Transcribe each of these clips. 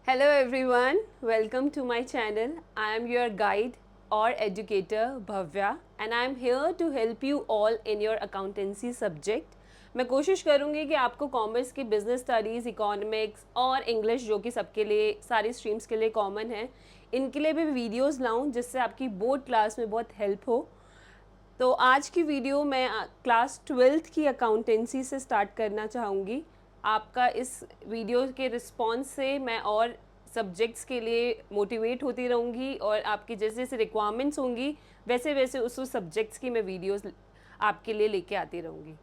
Hello everyone, welcome to my channel. I am your guide or educator Bhavya and I am here to help you all in your accountancy subject. मैं कोशिश करूँगी कि आपको commerce की business studies, economics और English जो कि सबके लिए सारी स्ट्रीम्स के लिए कॉमन है, इनके लिए भी वीडियोस लाऊं जिससे आपकी बोर्ड क्लास में बहुत हेल्प हो। तो आज की वीडियो मैं क्लास 12th की अकाउंटेंसी से स्टार्ट करना चाहूँगी। आपका इस वीडियो के रिस्पॉन्स से मैं और सब्जेक्ट्स के लिए मोटिवेट होती रहूँगी और आपकी जैसे जैसे रिक्वायरमेंट्स होंगी वैसे वैसे उस सब्जेक्ट्स की मैं वीडियोस आपके लिए लेके आती रहूँगी।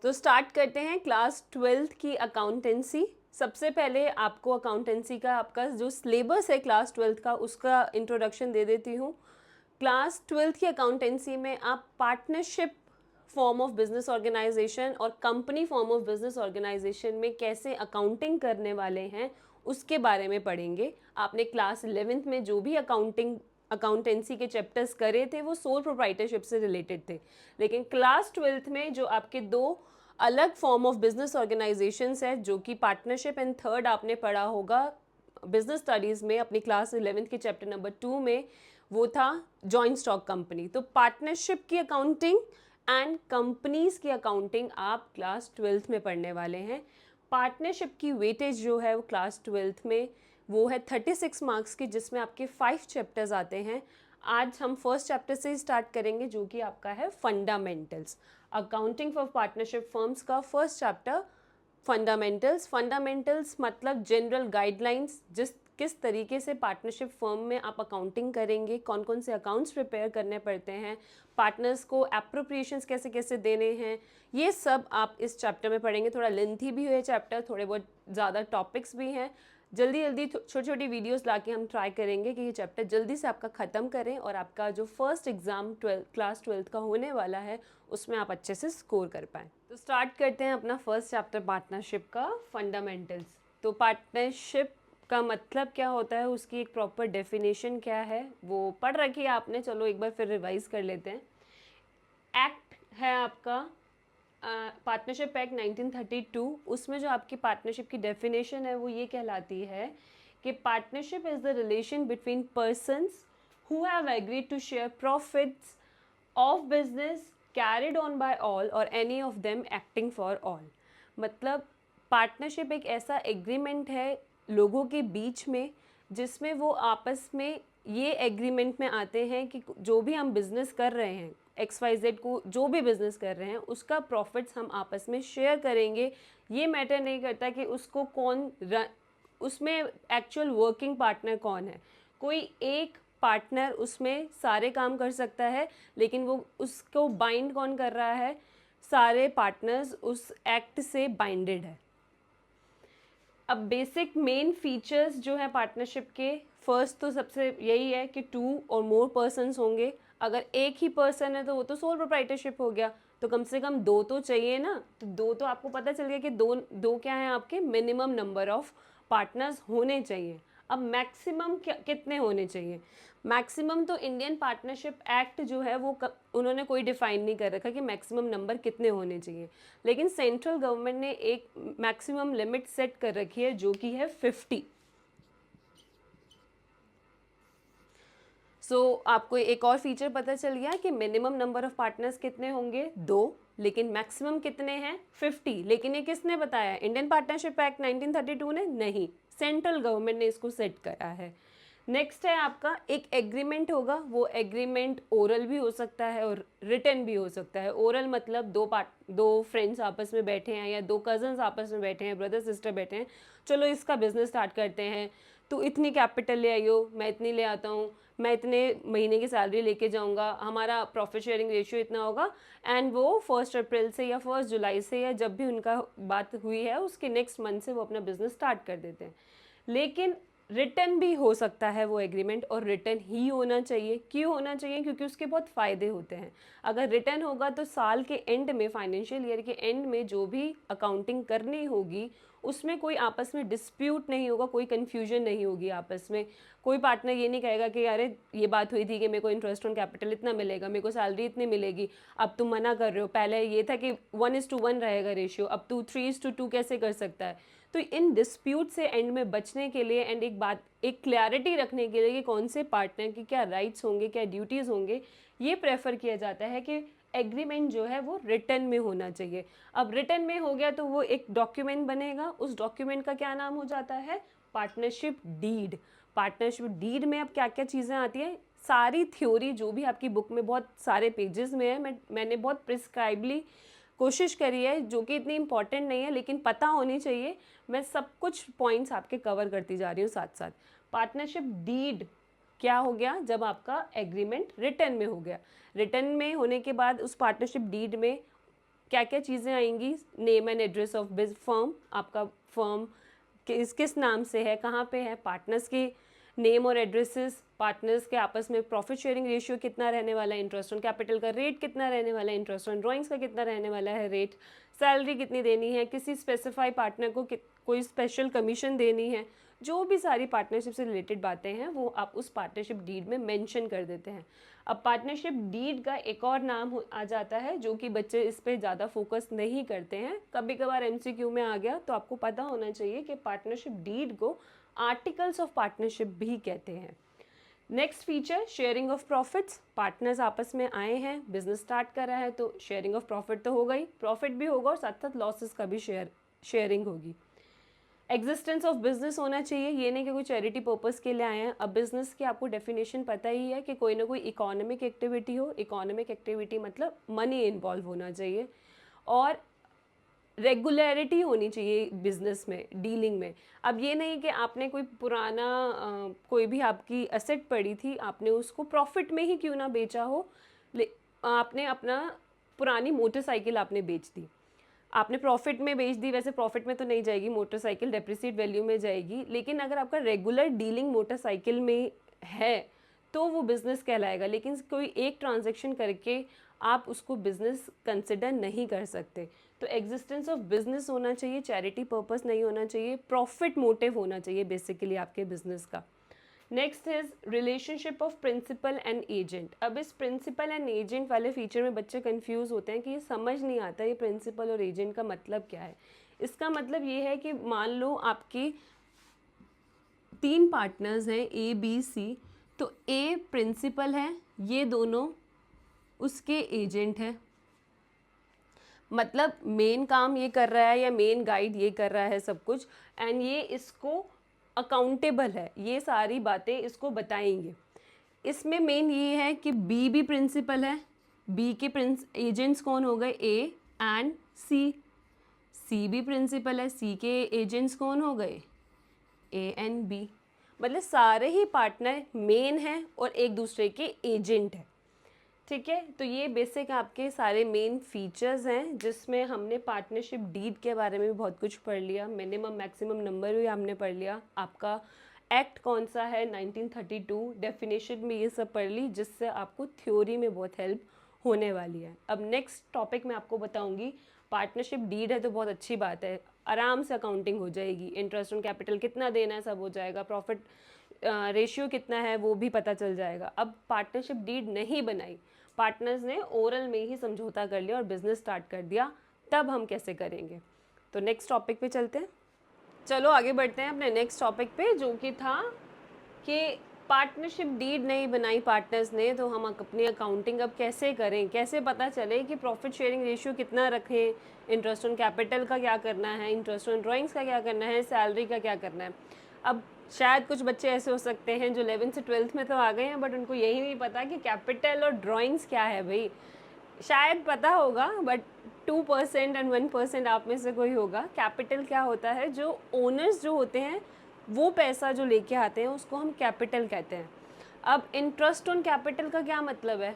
तो स्टार्ट करते हैं क्लास 12th की अकाउंटेंसी। सबसे पहले आपको अकाउंटेंसी का आपका जो सिलेबस है क्लास 12th का उसका इंट्रोडक्शन दे देती हूँ। क्लास 12th की अकाउंटेंसी में आप partnership form of business organisation और company form of business organisation में कैसे अकाउंटिंग करने वाले हैं उसके बारे में पढ़ेंगे। आपने क्लास 11th में जो भी अकाउंटेंसी के चैप्टर्स करे थे वो सोल प्रोप्राइटरशिप से रिलेटेड थे, लेकिन क्लास 12th में जो आपके दो अलग फॉर्म ऑफ बिजनेस ऑर्गेनाइजेशंस है जो कि पार्टनरशिप एंड थर्ड आपने पढ़ा होगा बिजनेस स्टडीज़ में अपनी क्लास 11th के चैप्टर नंबर 2 में, वो था जॉइंट स्टॉक कंपनी। तो पार्टनरशिप की अकाउंटिंग एंड कंपनीज की अकाउंटिंग आप क्लास 12th में पढ़ने वाले हैं। पार्टनरशिप की वेटेज जो है वो क्लास 12th में वो है 36 मार्क्स की, जिसमें आपके 5 चैप्टर्स आते हैं। आज हम फर्स्ट चैप्टर से ही स्टार्ट करेंगे जो कि आपका है fundamentals. Accounting for partnership firms का फर्स्ट चैप्टर फंडामेंटल्स मतलब जनरल गाइडलाइंस, किस तरीके से पार्टनरशिप फर्म में आप अकाउंटिंग करेंगे, कौन कौन से अकाउंट्स प्रिपेयर करने पड़ते हैं, पार्टनर्स को एप्रोप्रिएशंस कैसे कैसे देने हैं, ये सब आप इस चैप्टर में पढ़ेंगे। थोड़ा लेंथी भी है चैप्टर, थोड़े बहुत ज़्यादा टॉपिक्स भी हैं। जल्दी जल्दी छोटी छोटी वीडियोस लाके हम ट्राई करेंगे कि ये चैप्टर जल्दी से आपका ख़त्म करें और आपका जो फर्स्ट एग्ज़ाम क्लास 12th का होने वाला है उसमें आप अच्छे से स्कोर कर पाएँ। तो स्टार्ट करते हैं अपना फर्स्ट चैप्टर पार्टनरशिप का फंडामेंटल्स। तो पार्टनरशिप का मतलब क्या होता है, उसकी एक प्रॉपर डेफिनेशन क्या है वो पढ़ रखी है आपने, चलो एक बार फिर रिवाइज कर लेते हैं। एक्ट है आपका पार्टनरशिप एक्ट 1932, उसमें जो आपकी पार्टनरशिप की डेफिनेशन है वो ये कहलाती है कि partnership is the relation between persons who have agreed to share profits of business carried on by all or any of them acting for all. मतलब पार्टनरशिप एक ऐसा एग्रीमेंट है लोगों के बीच में जिसमें वो आपस में ये एग्रीमेंट में आते हैं कि जो भी हम बिज़नेस कर रहे हैं, XYZ को जो भी बिज़नेस कर रहे हैं उसका प्रॉफिट्स हम आपस में शेयर करेंगे। ये मैटर नहीं करता कि उसको उसमें एक्चुअल वर्किंग पार्टनर कौन है। कोई एक पार्टनर उसमें सारे काम कर सकता है, लेकिन वो उसको बाइंड कौन कर रहा है, सारे पार्टनर्स उस एक्ट से बाइंडेड है। अब बेसिक मेन फीचर्स जो है पार्टनरशिप के, फर्स्ट तो सबसे यही है कि 2 और मोर पर्सन्स होंगे। अगर एक ही पर्सन है तो वो तो सोल प्रोप्राइटरशिप हो गया, तो कम से कम 2 तो चाहिए ना। तो 2 तो आपको पता चल गया कि दो क्या है, आपके मिनिमम नंबर ऑफ पार्टनर्स होने चाहिए। अब मैक्सिमम कितने होने चाहिए, मैक्सिमम तो इंडियन पार्टनरशिप एक्ट जो है वो उन्होंने कोई डिफाइन नहीं कर रखा कि मैक्सिमम नंबर कितने होने चाहिए, लेकिन सेंट्रल गवर्नमेंट ने एक मैक्सिमम लिमिट सेट कर रखी है जो कि है 50। आपको एक और फीचर पता चल गया कि मिनिमम नंबर ऑफ पार्टनर्स कितने होंगे, 2, लेकिन मैक्सिमम कितने हैं, 50। लेकिन ये किसने बताया, इंडियन पार्टनरशिप एक्ट 1932 ने नहीं, सेंट्रल गवर्नमेंट ने इसको सेट करा है। नेक्स्ट है आपका एक एग्रीमेंट होगा, वो एग्रीमेंट ओरल भी हो सकता है और रिटन भी हो सकता है। ओरल मतलब दो फ्रेंड्स आपस में बैठे हैं या दो कजन्स आपस में बैठे हैं, ब्रदर सिस्टर बैठे हैं, चलो इसका बिजनेस स्टार्ट करते हैं, तो इतनी कैपिटल ले आइयो, मैं इतनी ले आता हूँ, मैं इतने महीने की सैलरी लेके जाऊँगा, हमारा प्रॉफिट शेयरिंग रेशियो इतना होगा, एंड वो 1 अप्रैल से या 1 जुलाई से या जब भी उनका बात हुई है उसके नेक्स्ट मंथ से वो अपना बिजनेस स्टार्ट कर देते हैं। लेकिन रिटर्न भी हो सकता है वो एग्रीमेंट, और रिटर्न ही होना चाहिए। क्यों होना चाहिए, क्योंकि उसके बहुत फ़ायदे होते हैं। अगर रिटर्न होगा तो साल के एंड में, फाइनेंशियल ईयर के एंड में जो भी अकाउंटिंग करनी होगी उसमें कोई आपस में डिस्प्यूट नहीं होगा, कोई कन्फ्यूजन नहीं होगी आपस में। कोई पार्टनर ये नहीं कहेगा कि अरे ये बात हुई थी कि मेरे को इंटरेस्ट ऑन कैपिटल इतना मिलेगा, मेरे को सैलरी इतनी मिलेगी, अब तुम मना कर रहे हो, पहले ये था कि 1:1 रहेगा रेशियो, अब तू 3:2 कैसे कर सकता है। तो इन डिस्प्यूट से एंड में बचने के लिए एंड एक क्लैरिटी रखने के लिए कि कौन से पार्टनर की क्या राइट्स होंगे, क्या ड्यूटीज़ होंगे, ये प्रेफर किया जाता है कि एग्रीमेंट जो है वो रिटन में होना चाहिए। अब रिटन में हो गया तो वो एक डॉक्यूमेंट बनेगा, उस डॉक्यूमेंट का क्या नाम हो जाता है, पार्टनरशिप डीड। पार्टनरशिप डीड में अब क्या क्या चीज़ें आती हैं, सारी थ्योरी जो भी आपकी बुक में बहुत सारे पेजेस में है, मैंने बहुत प्रिस्क्राइबली कोशिश करी है, जो कि इतनी इंपॉर्टेंट नहीं है लेकिन पता होनी चाहिए। मैं सब कुछ पॉइंट्स आपके कवर करती जा रही हूँ साथ साथ। पार्टनरशिप डीड क्या हो गया, जब आपका एग्रीमेंट रिटन में हो गया। रिटन में होने के बाद उस पार्टनरशिप डीड में क्या क्या चीज़ें आएंगी, name and address of firm, आपका फर्म किस नाम से है, कहाँ पे है, पार्टनर्स के नेम और एड्रेसेस, पार्टनर्स के आपस में प्रॉफिट शेयरिंग रेशियो कितना रहने वाला है, इंटरेस्ट ऑन कैपिटल का रेट कितना रहने वाला है, इंटरेस्ट ऑन ड्राइंग्स का कितना रहने वाला है रेट, सैलरी कितनी देनी है, किसी स्पेसिफाई पार्टनर को कोई स्पेशल कमीशन देनी है, जो भी सारी पार्टनरशिप से रिलेटेड बातें हैं वो आप उस पार्टनरशिप डीड में मेंशन कर देते हैं। अब पार्टनरशिप डीड का एक और नाम आ जाता है, जो कि बच्चे इस पे ज़्यादा फोकस नहीं करते हैं, कभी कभार एमसीक्यू में आ गया, तो आपको पता होना चाहिए कि पार्टनरशिप डीड को आर्टिकल्स ऑफ पार्टनरशिप भी कहते हैं। Next feature, sharing of profits. Partners आपस में आए हैं, बिजनेस स्टार्ट कर रहा है, तो शेयरिंग ऑफ प्रॉफिट तो हो गई, प्रॉफिट भी होगा और साथ साथ लॉसेस का भी शेयरिंग होगी। एग्जिस्टेंस ऑफ बिजनेस होना चाहिए, ये नहीं कि कोई चैरिटी पर्पस के लिए आए हैं। अब बिजनेस की आपको डेफिनेशन पता ही है कि कोई ना कोई इकोनॉमिक एक्टिविटी हो, इकोनॉमिक एक्टिविटी मतलब मनी इन्वॉल्व होना चाहिए और रेगुलरिटी होनी चाहिए बिजनेस में, डीलिंग में। अब ये नहीं कि आपने कोई पुराना कोई भी आपकी एसेट पड़ी थी, आपने उसको प्रॉफिट में ही क्यों ना बेचा हो, आपने अपना पुरानी मोटरसाइकिल आपने बेच दी, आपने प्रॉफिट में बेच दी, वैसे प्रॉफिट में तो नहीं जाएगी मोटरसाइकिल, डेप्रिसिएट वैल्यू में जाएगी, लेकिन अगर आपका रेगुलर डीलिंग मोटरसाइकिल में है तो वो बिज़नेस कहलाएगा। लेकिन कोई एक ट्रांजैक्शन करके आप उसको बिज़नेस कंसिडर नहीं कर सकते। तो एग्जिस्टेंस ऑफ बिजनेस होना चाहिए, चैरिटी पर्पस नहीं होना चाहिए, प्रॉफिट मोटिव होना चाहिए बेसिकली आपके बिजनेस का। Next is relationship of principal and agent. अब इस प्रिंसिपल एंड एजेंट वाले फीचर में बच्चे कंफ्यूज होते हैं कि ये समझ नहीं आता ये प्रिंसिपल और एजेंट का मतलब क्या है। इसका मतलब ये है कि मान लो आपकी 3 पार्टनर्स हैं ए बी सी, तो ए प्रिंसिपल है, ये दोनों उसके एजेंट हैं, मतलब मेन काम ये कर रहा है या मेन गाइड ये कर रहा है सब कुछ, एंड ये इसको अकाउंटेबल है, ये सारी बातें इसको बताएंगे। इसमें मेन ये है कि बी भी प्रिंसिपल है, बी के एजेंट्स कौन हो गए, ए एंड सी, सी भी प्रिंसिपल है, सी के एजेंट्स कौन हो गए, ए एंड बी। मतलब सारे ही पार्टनर मेन हैं और एक दूसरे के एजेंट हैं। ठीक है, तो ये बेसिक आपके सारे मेन फीचर्स हैं जिसमें हमने पार्टनरशिप डीड के बारे में भी बहुत कुछ पढ़ लिया, मिनिमम मैक्सिमम नंबर भी हमने पढ़ लिया, आपका एक्ट कौन सा है 1932, डेफिनेशन में ये सब पढ़ ली, जिससे आपको थ्योरी में बहुत हेल्प होने वाली है। अब नेक्स्ट टॉपिक मैं आपको बताऊंगी, पार्टनरशिप डीड है तो बहुत अच्छी बात है, आराम से अकाउंटिंग हो जाएगी, इंटरेस्ट ऑन कैपिटल कितना देना है सब हो जाएगा, प्रॉफिट रेशियो कितना है वो भी पता चल जाएगा। अब पार्टनरशिप डीड नहीं बनाई, पार्टनर्स ने ओरल में ही समझौता कर लिया और बिजनेस स्टार्ट कर दिया, तब हम कैसे करेंगे। तो नेक्स्ट टॉपिक पे चलते हैं, चलो आगे बढ़ते हैं अपने नेक्स्ट टॉपिक पे, जो कि था कि पार्टनरशिप डीड नहीं बनाई पार्टनर्स ने, तो हम अपनी अकाउंटिंग अब कैसे करें, कैसे पता चले कि प्रॉफिट शेयरिंग रेशियो कितना रखें, इंटरेस्ट ऑन कैपिटल का क्या करना है, इंटरेस्ट ऑन ड्राइंग्स का क्या करना है, सैलरी का क्या करना है। अब शायद कुछ बच्चे ऐसे हो सकते हैं जो 11th से 12th में तो आ गए हैं, बट उनको यही नहीं पता कि कैपिटल और ड्राइंग्स क्या है भाई। शायद पता होगा बट 2% एंड 1% आप में से कोई होगा। कैपिटल क्या होता है, जो ओनर्स जो होते हैं वो पैसा जो लेके आते हैं उसको हम कैपिटल कहते हैं। अब इंटरेस्ट ऑन कैपिटल का क्या मतलब है,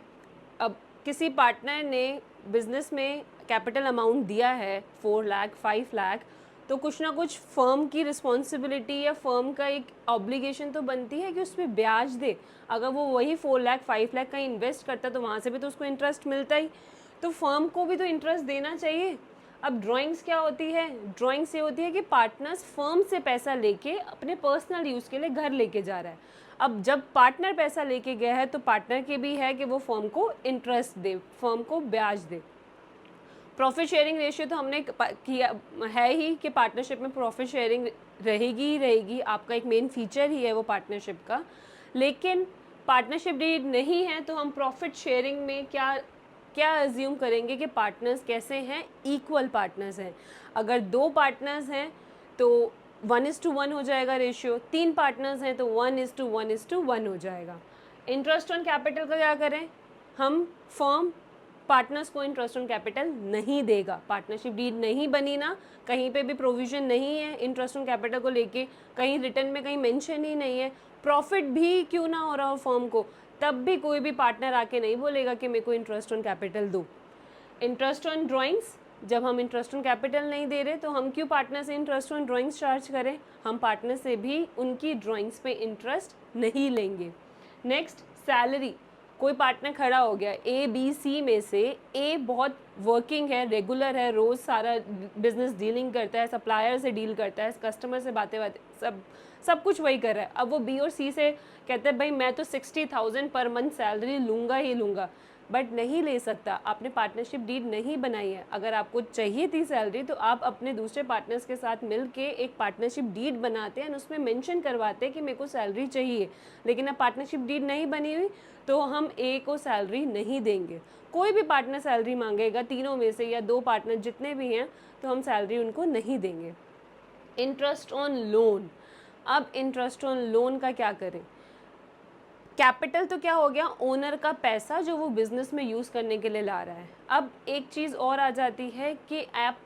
अब किसी पार्टनर ने बिजनेस में कैपिटल अमाउंट दिया है 4 लाख 5 लाख, तो कुछ ना कुछ फर्म की रिस्पॉन्सिबिलिटी या फर्म का एक ऑब्लिगेशन तो बनती है कि उस पर ब्याज दे। अगर वो वही 4 लाख 5 लाख कहीं इन्वेस्ट करता है तो वहाँ से भी तो उसको इंटरेस्ट मिलता ही, तो फर्म को भी तो इंटरेस्ट देना चाहिए। अब ड्राइंग्स क्या होती है, ड्राइंग्स ये होती है कि पार्टनर्स फर्म से पैसा लेके अपने पर्सनल यूज़ के लिए घर लेके जा रहा है। अब जब पार्टनर पैसा लेके गया है तो पार्टनर के भी है कि वो फर्म को इंटरेस्ट दे, फर्म को ब्याज दे। प्रॉफिट शेयरिंग रेशियो तो हमने किया है ही कि पार्टनरशिप में प्रॉफिट शेयरिंग रहेगी ही रहेगी, आपका एक मेन फीचर ही है वो पार्टनरशिप का। लेकिन पार्टनरशिप डीड नहीं है तो हम प्रॉफिट शेयरिंग में क्या क्या अज्यूम करेंगे कि पार्टनर्स कैसे हैं, इक्वल पार्टनर्स हैं। अगर 2 पार्टनर्स हैं तो 1:1 हो जाएगा रेशियो, 3 पार्टनर्स हैं तो 1:1:1 हो जाएगा। इंटरेस्ट ऑन कैपिटल का क्या करें, हम फर्म पार्टनर्स को इंटरेस्ट ऑन कैपिटल नहीं देगा। पार्टनरशिप डीड नहीं बनी ना, कहीं पे भी प्रोविजन नहीं है इंटरेस्ट ऑन कैपिटल को लेके, कहीं रिटर्न में कहीं मेंशन ही नहीं है, प्रॉफिट भी क्यों ना हो रहा हो फर्म को, तब भी कोई भी पार्टनर आके नहीं बोलेगा कि मेरे को इंटरेस्ट ऑन कैपिटल दो। इंटरेस्ट ऑन ड्राइंग्स, जब हम इंटरेस्ट ऑन कैपिटल नहीं दे रहे तो हम क्यों पार्टनर से इंटरेस्ट ऑन ड्राइंग्स चार्ज करें, हम पार्टनर से भी उनकी ड्राइंग्स पे इंटरेस्ट नहीं लेंगे। नेक्स्ट, सैलरी, कोई पार्टनर खड़ा हो गया ABC में से, A बहुत वर्किंग है, रेगुलर है, रोज़ सारा बिजनेस डीलिंग करता है, सप्लायर से डील करता है, कस्टमर से बातें सब कुछ वही कर रहा है। अब वो B और C से कहते हैं भाई मैं तो 60,000 पर मंथ सैलरी लूँगा ही लूँगा, बट नहीं ले सकता, आपने पार्टनरशिप डीड नहीं बनाई है। अगर आपको चाहिए थी सैलरी तो आप अपने दूसरे पार्टनर्स के साथ मिल के एक पार्टनरशिप डीड बनाते हैं, उसमें मेंशन करवाते हैं कि मेरे को सैलरी चाहिए। लेकिन अब पार्टनरशिप डीड नहीं बनी हुई तो हम A को सैलरी नहीं देंगे। कोई भी पार्टनर सैलरी मांगेगा तीनों में से या 2 पार्टनर जितने भी हैं तो हम सैलरी उनको नहीं देंगे। इंटरेस्ट ऑन लोन, अब इंटरेस्ट ऑन लोन का क्या करें, कैपिटल तो क्या हो गया, ओनर का पैसा जो वो बिज़नेस में यूज़ करने के लिए ला रहा है। अब एक चीज़ और आ जाती है कि आप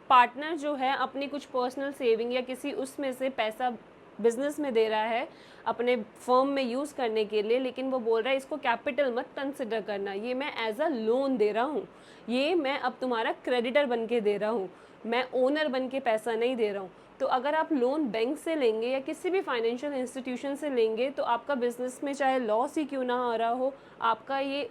पार्टनर जो है अपनी कुछ पर्सनल सेविंग या किसी उसमें से पैसा बिज़नेस में दे रहा है अपने फर्म में यूज़ करने के लिए, लेकिन वो बोल रहा है इसको कैपिटल मत कंसिडर करना, ये मैं एज अ लोन दे रहा हूँ, ये मैं अब तुम्हारा क्रेडिटर बन के दे रहा हूँ, मैं ओनर बन के पैसा नहीं दे रहा हूँ। तो अगर आप लोन बैंक से लेंगे या किसी भी फाइनेंशियल इंस्टीट्यूशन से लेंगे तो आपका बिजनेस में चाहे लॉस ही क्यों ना आ रहा हो, आपका ये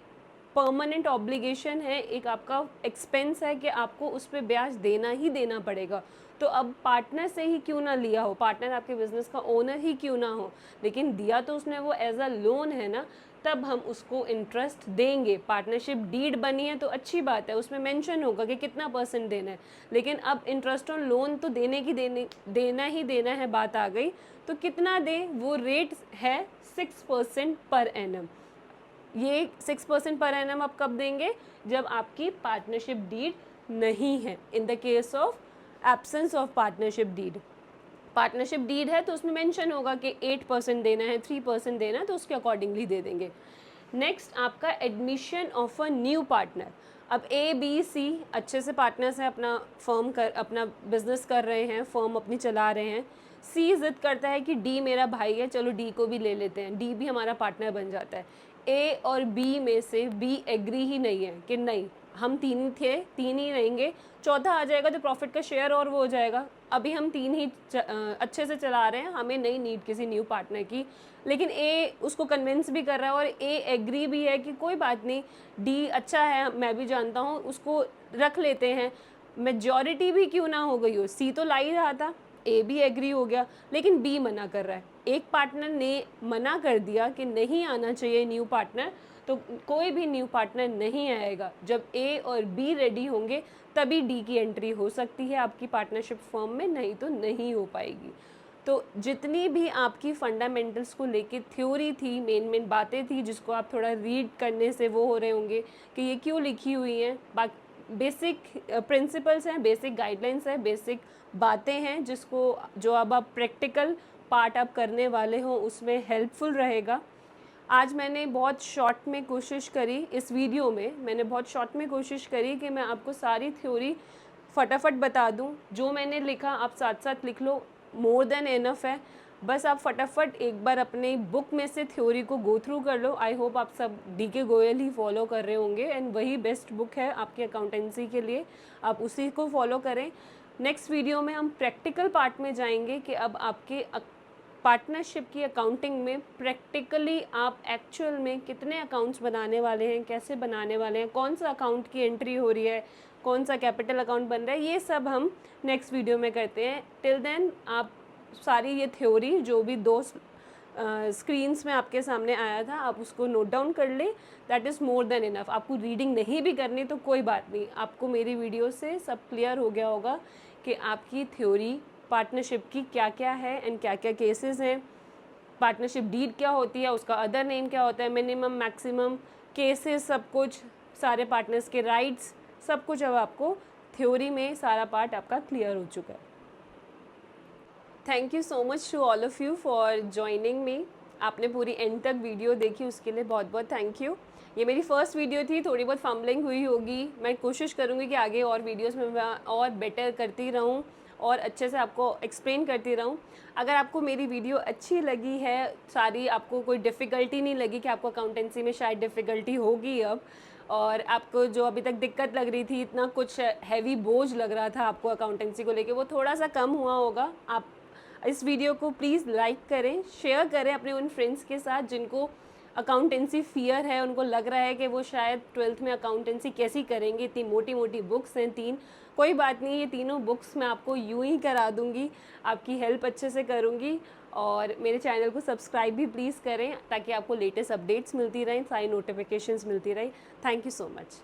परमानेंट ऑब्लिगेशन है, एक आपका एक्सपेंस है कि आपको उस पर ब्याज देना ही देना पड़ेगा। तो अब पार्टनर से ही क्यों ना लिया हो, पार्टनर आपके बिजनेस का ओनर ही क्यों ना हो, लेकिन दिया तो उसने वो एज अ लोन है ना, तब हम उसको इंटरेस्ट देंगे। पार्टनरशिप डीड बनी है तो अच्छी बात है, उसमें मेंशन होगा कि कितना परसेंट देना है, लेकिन अब इंटरेस्ट ऑन लोन तो देना ही देना है, बात आ गई तो कितना दे, वो रेट है 6% पर एनम। ये 6% पर एनम आप कब देंगे, जब आपकी पार्टनरशिप डीड नहीं है, in the case of absence of partnership deed. Partnership deed है तो उसमें मेंशन होगा कि 8% देना है, 3% देना है, तो उसके अकॉर्डिंगली दे देंगे। नेक्स्ट आपका admission of a new partner. अब ABC अच्छे से पार्टनर्स हैं, अपना बिजनेस कर रहे हैं, फर्म अपनी चला रहे हैं। C जिद करता है कि D मेरा भाई है, चलो D को भी ले लेते हैं, D भी हमारा पार्टनर बन जाता है। A और B में से B एग्री ही नहीं है कि नहीं हम 3 थे, 3 ही रहेंगे, चौथा आ जाएगा तो प्रॉफिट का शेयर और वो हो जाएगा, अभी हम 3 ही अच्छे से चला रहे हैं, हमें नहीं नीड किसी न्यू पार्टनर की। लेकिन A उसको कन्विंस भी कर रहा है और A एग्री भी है कि कोई बात नहीं, D अच्छा है, मैं भी जानता हूँ, उसको रख लेते हैं, मेजॉरिटी भी क्यों ना हो गई हो। C तो ला ही रहा था, A भी एग्री हो गया, लेकिन B मना कर रहा है। एक पार्टनर ने मना कर दिया कि नहीं आना चाहिए न्यू पार्टनर, तो कोई भी न्यू पार्टनर नहीं आएगा। जब A और B रेडी होंगे तभी D की एंट्री हो सकती है आपकी पार्टनरशिप फर्म में, नहीं तो नहीं हो पाएगी। तो जितनी भी आपकी फंडामेंटल्स को लेके थ्योरी थी, मेन बातें थी जिसको आप थोड़ा रीड करने से वो हो रहे होंगे कि ये क्यों लिखी हुई हैं, बेसिक प्रिंसिपल्स हैं, बेसिक गाइडलाइंस हैं, बेसिक बातें हैं जो अब आप प्रैक्टिकल पार्ट आप करने वाले हो उसमें हेल्पफुल रहेगा। आज मैंने बहुत शॉर्ट में कोशिश करी, इस वीडियो में मैंने बहुत शॉर्ट में कोशिश करी कि मैं आपको सारी थ्योरी फटाफट बता दूं। जो मैंने लिखा आप साथ साथ लिख लो, मोर देन इनफ है। बस आप फटाफट एक बार अपने बुक में से थ्योरी को गो थ्रू कर लो। आई होप आप सब DK गोयल ही फॉलो कर रहे होंगे एंड वही बेस्ट बुक है आपकी अकाउंटेंसी के लिए, आप उसी को फॉलो करें। नेक्स्ट वीडियो में हम प्रैक्टिकल पार्ट में जाएंगे कि अब आपके पार्टनरशिप की अकाउंटिंग में प्रैक्टिकली आप एक्चुअल में कितने अकाउंट्स बनाने वाले हैं, कैसे बनाने वाले हैं, कौन सा अकाउंट की एंट्री हो रही है, कौन सा कैपिटल अकाउंट बन रहा है, ये सब हम नेक्स्ट वीडियो में करते हैं। टिल देन आप सारी ये थ्योरी जो भी 2 स्क्रीन्स में आपके सामने आया था, आप उसको नोट डाउन कर लें, that is more than enough. आपको रीडिंग नहीं भी करनी तो कोई बात नहीं, आपको मेरी वीडियो से सब क्लियर हो गया होगा कि आपकी थ्योरी पार्टनरशिप की क्या क्या है एंड क्या क्या केसेस हैं, पार्टनरशिप डीड क्या होती है, उसका अदर नेम क्या होता है, मिनिमम मैक्सिमम केसेस, सब कुछ, सारे पार्टनर्स के राइट्स, सब कुछ अब आपको थ्योरी में सारा पार्ट आपका क्लियर हो चुका है। Thank you so much to all of you for joining me. आपने पूरी एंड तक वीडियो देखी, उसके लिए बहुत बहुत थैंक यू। ये मेरी फर्स्ट वीडियो थी, थोड़ी बहुत फम्बलिंग हुई होगी, मैं कोशिश करूँगी कि आगे और वीडियोस में मैं और बेटर करती रहूँ और अच्छे से आपको एक्सप्लेन करती रहूँ। अगर आपको मेरी वीडियो अच्छी लगी है, सारी आपको कोई डिफ़िकल्टी नहीं लगी कि आपको अकाउंटेंसी में शायद डिफ़िकल्टी होगी अब, और आपको जो अभी तक दिक्कत लग रही थी, इतना कुछ हैवी बोझ लग रहा था आपको अकाउंटेंसी को लेके, वो थोड़ा सा कम हुआ होगा। आप इस वीडियो को प्लीज़ लाइक करें, शेयर करें अपने उन फ्रेंड्स के साथ जिनको अकाउंटेंसी फ़ियर है, उनको लग रहा है कि वो शायद 12th में अकाउंटेंसी कैसी करेंगे, इतनी मोटी मोटी बुक्स हैं 3। कोई बात नहीं, ये तीनों बुक्स मैं आपको यूं ही करा दूंगी, आपकी हेल्प अच्छे से करूंगी। और मेरे चैनल को सब्सक्राइब भी प्लीज़ करें ताकि आपको लेटेस्ट अपडेट्स मिलती रहें, सारी नोटिफिकेशंस मिलती रहें। Thank you so much.